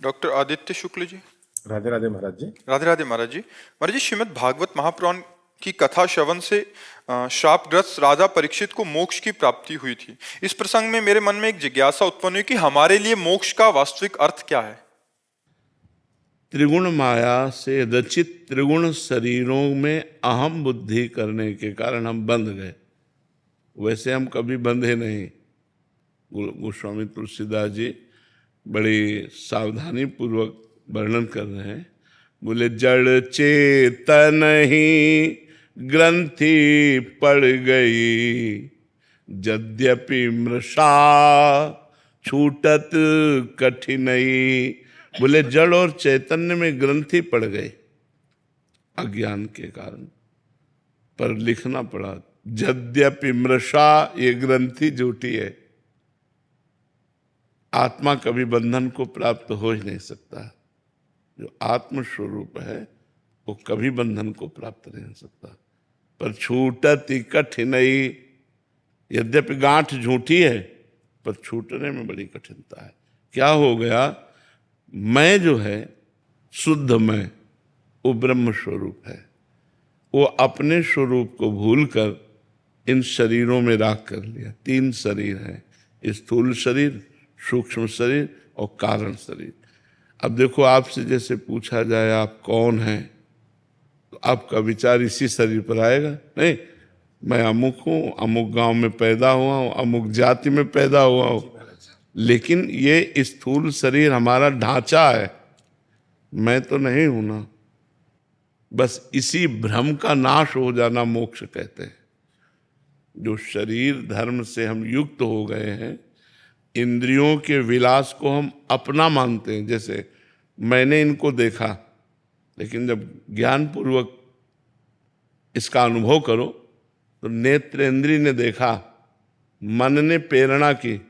Doctor Aditya Shukla ji. Radhe Radhe महाराज जी। राधे राधे महाराज जी। महाराज जी, श्रीमद् भागवत महापुराण की कथा श्रवण से शापग्रस्त राजा परीक्षित को मोक्ष की प्राप्ति हुई थी। इस प्रसंग में मेरे मन में एक जिज्ञासा उत्पन्न हुई कि हमारे लिए मोक्ष का वास्तविक अर्थ क्या है। त्रिगुण माया से रचित त्रिगुण शरीरों में अहम बुद्धि करने के कारण हम बंध गए। वैसे हम कभी बंधे नहीं। गोस्वामी तुलसीदास जी बड़ी सावधानी पूर्वक वर्णन कर रहे हैं। बोले जड़ चेतन ही ग्रंथि पड़ गई, यद्यपि मृषा छूटत कठिनई। बोले जड़ और चैतन्य में ग्रंथि पड़ गए अज्ञान के कारण, पर लिखना पड़ा यद्यपि मृषा, ये ग्रंथि झूठी है। आत्मा कभी बंधन को प्राप्त हो ही नहीं सकता। जो आत्म स्वरूप है वो कभी बंधन को प्राप्त नहीं हो सकता। पर छूटत कठिनई, यद्यपि गांठ झूठी है पर छूटने में बड़ी कठिनता है। क्या हो गया? मैं जो है शुद्ध मैं, वो ब्रह्म स्वरूप है। वो अपने स्वरूप को भूलकर इन शरीरों में राख कर लिया। तीन शरीर हैं, स्थूल शरीर, सूक्ष्म शरीर और कारण शरीर। अब देखो, आपसे जैसे पूछा जाए आप कौन हैं, तो आपका विचार इसी शरीर पर आएगा। नहीं, मैं अमुक हूँ, अमुक गांव में पैदा हुआ हूँ, अमुक जाति में पैदा हुआ हूँ। लेकिन ये स्थूल शरीर हमारा ढांचा है, मैं तो नहीं हूं ना। बस इसी भ्रम का नाश हो जाना मोक्ष कहते हैं। जो शरीर धर्म से हम युक्त हो गए हैं, इंद्रियों के विलास को हम अपना मानते हैं। जैसे मैंने इनको देखा, लेकिन जब ज्ञान पूर्वक इसका अनुभव करो तो नेत्रेंद्रिय ने देखा, मन ने प्रेरणा की,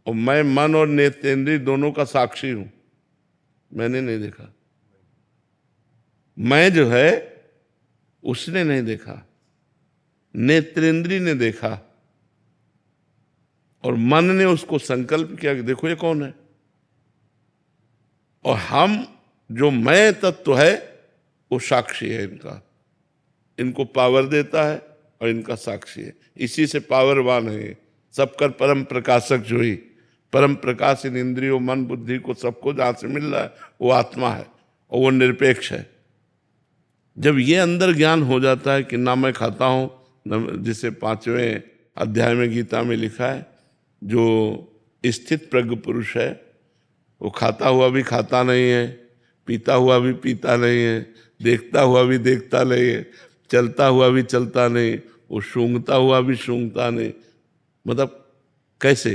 और मैं मन और नेत्रेंद्रिय दोनों का साक्षी हूं। मैंने नहीं देखा। मैं जो है उसने नहीं देखा, नेत्रेंद्रिय ने देखा, और मन ने उसको संकल्प किया कि देखो ये कौन है। और हम जो मैं तत्व है वो साक्षी है इनका, इनको पावर देता है और इनका साक्षी है। इसी से पावरवान है। सबकर परम प्रकाशक जो ही परम प्रकाश इन इंद्रियों, मन, बुद्धि को सबको जहां से मिल रहा है वो आत्मा है, और वो निरपेक्ष है। जब ये अंदर ज्ञान हो जाता है कि ना मैं खाता हूं, जिसे 5वें अध्याय में गीता में लिखा है, जो स्थित प्रज्ञ पुरुष है वो खाता हुआ भी खाता नहीं है, पीता हुआ भी पीता नहीं है, देखता हुआ भी देखता नहीं है, चलता हुआ भी चलता नहीं, वो सूंघता हुआ भी सूंघता नहीं। मतलब कैसे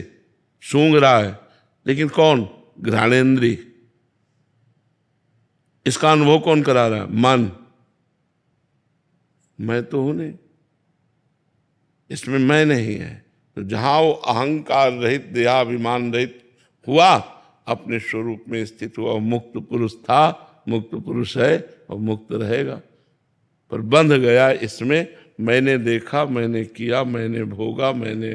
सूंघ रहा है, लेकिन कौन? घ्राणेन्द्रिय। इसका अनुभव कौन करा रहा है? मन। मैं तो हूं नहीं, इसमें मैं नहीं है। तो जहां वो अहंकार रहित, देहाभिमान रहित हुआ, अपने स्वरूप में स्थित हुआ, मुक्त पुरुष था, मुक्त पुरुष है और मुक्त रहेगा। पर बंध गया इसमें, मैंने देखा, मैंने किया, मैंने भोगा, मैंने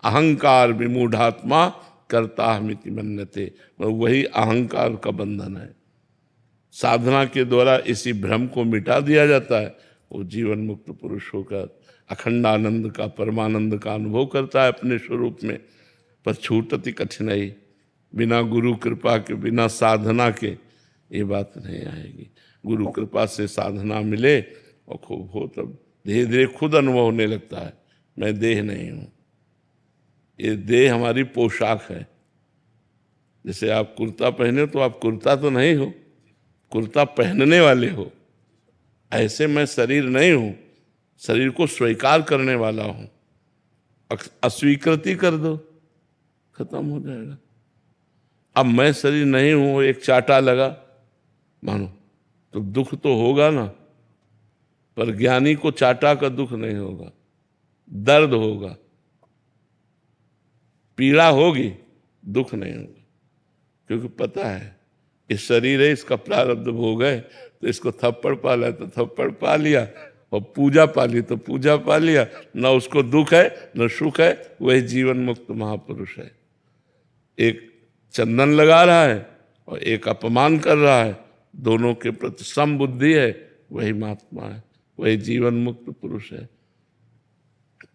अहंकार विमूढ़ात्मा करता हमिति मन्यते। वही अहंकार का बंधन है। साधना के द्वारा इसी भ्रम को मिटा दिया जाता है। वो जीवन मुक्त पुरुष होकर अखंड आनंद का, परमानंद का अनुभव करता है अपने स्वरूप में। पर छूटती कठिनाई, बिना गुरु कृपा के, बिना साधना के ये बात नहीं आएगी। गुरु कृपा से साधना मिले और खूब हो, तब धीरे धीरे खुद अनुभव होने लगता है मैं देह नहीं हूं। ये देह हमारी पोशाक है। जैसे आप कुर्ता पहने तो आप कुर्ता तो नहीं हो, कुर्ता पहनने वाले हो। ऐसे मैं शरीर नहीं हूं, शरीर को स्वीकार करने वाला हूं। अस्वीकृति कर दो, खत्म हो जाएगा। अब मैं शरीर नहीं हूं, एक चाटा लगा मानो तो दुख तो होगा ना, पर ज्ञानी को चाटा का दुख नहीं होगा, दर्द होगा, पीड़ा होगी, दुख नहीं होगा। क्योंकि पता है ये शरीर है, इसका प्रारब्ध भोग है, तो इसको थप्पड़ पाला तो थप्पड़ पा लिया, और पूजा पाली तो पूजा पा लिया। न उसको दुख है न सुख है, वही जीवन मुक्त महापुरुष है। एक चंदन लगा रहा है और एक अपमान कर रहा है, दोनों के प्रति समबुद्धि है, वही महात्मा है, वही जीवन मुक्त पुरुष है।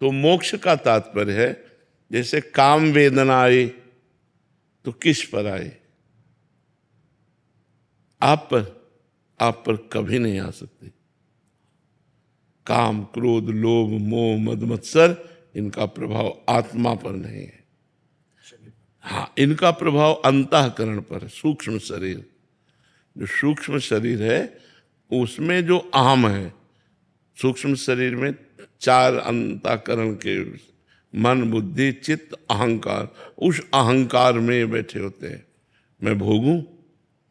तो मोक्ष का तात्पर्य है, जैसे काम वेदना आई तो किस पर आई? आप पर कभी नहीं आ सकती। काम, क्रोध, लोभ, मोह, मद, मत्सर, इनका प्रभाव आत्मा पर नहीं है। हाँ, इनका प्रभाव अंतःकरण पर है, सूक्ष्म शरीर। जो सूक्ष्म शरीर है उसमें जो अहम है, सूक्ष्म शरीर में 4 अंतःकरण के मन, बुद्धि, चित्त, अहंकार, उस अहंकार में बैठे होते हैं। मैं भोगूं,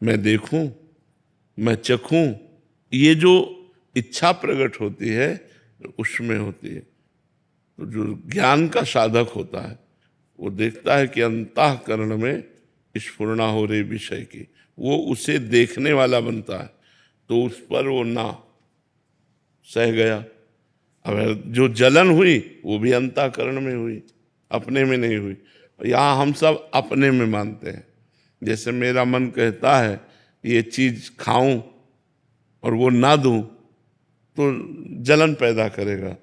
मैं देखूं, मैं चखूं, ये जो इच्छा प्रकट होती है उसमें होती है। तो जो ज्ञान का साधक होता है वो देखता है कि अंतःकरण में स्फुरणा हो रही विषय की, वो उसे देखने वाला बनता है, तो उस पर वो ना सह गया। अब जो जलन हुई वो भी अंतःकरण में हुई, अपने में नहीं हुई। यहाँ हम सब अपने में मानते हैं। जैसे मेरा मन कहता है ये चीज खाऊं और वो ना दूं तो जलन पैदा करेगा,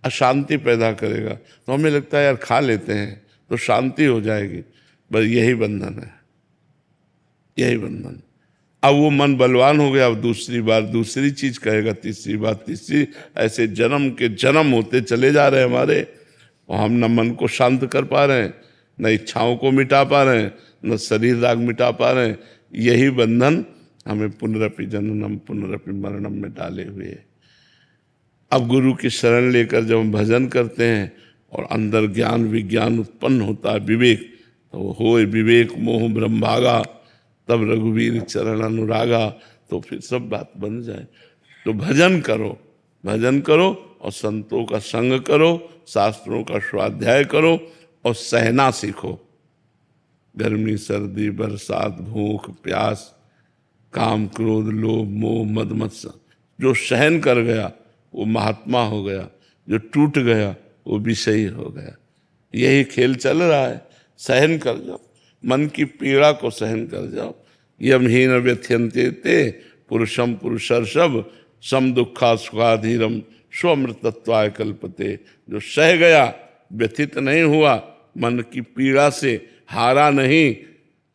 अशांति पैदा करेगा, तो हमें लगता है यार खा लेते हैं तो शांति हो जाएगी। बस यही बंधन है, यही बंधन। अब वो मन बलवान हो गया, अब दूसरी बार दूसरी चीज कहेगा, तीसरी बार तीसरी, ऐसे जन्म के जन्म होते चले जा रहे हैं हमारे, और हम न मन को शांत कर पा रहे हैं, न इच्छाओं को मिटा पा रहे हैं, न शरीर राग मिटा पा रहे हैं। यही बंधन हमें पुनरपि जननम पुनरपि मरणम में डाले हुए है। अब गुरु की शरण लेकर जब हम भजन करते हैं और अंदर ज्ञान विज्ञान उत्पन्न होता है, विवेक, तो होए विवेक मोह ब्रह्मभागा, तब रघुवीर चरण अनुरागा, तो फिर सब बात बन जाए। तो भजन करो, भजन करो और संतों का संग करो, शास्त्रों का स्वाध्याय करो और सहना सीखो। गर्मी, सर्दी, बरसात, भूख, प्यास, काम, क्रोध, लोभ, मोह, मद, मत्सर, जो सहन कर गया वो महात्मा हो गया, जो टूट गया वो विषयी हो गया। यही खेल चल रहा है। सहन कर जाओ, मन की पीड़ा को सहन कर जाओ। यमहीन व्यथ्यन्ते ते पुरुषम पुरुषर्षभ सम दुखा सुखाधीरम स्वमृतत्वाय कल्पते। जो सह गया, व्यथित नहीं हुआ, मन की पीड़ा से हारा नहीं,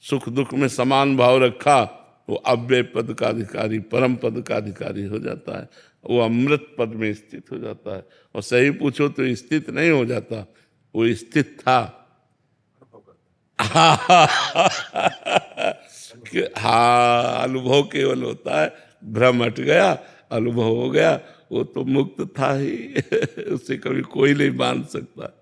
सुख दुख में समान भाव रखा, वो अव्यय पद का अधिकारी, परम पद का अधिकारी हो जाता है। वो अमृत पद में स्थित हो जाता है। और सही पूछो तो स्थित नहीं हो जाता, वो स्थित था। हाँ, अनुभव केवल होता है, भ्रम हट गया, अनुभव हो गया, वो तो मुक्त था ही। उसे कभी कोई नहीं मान सकता।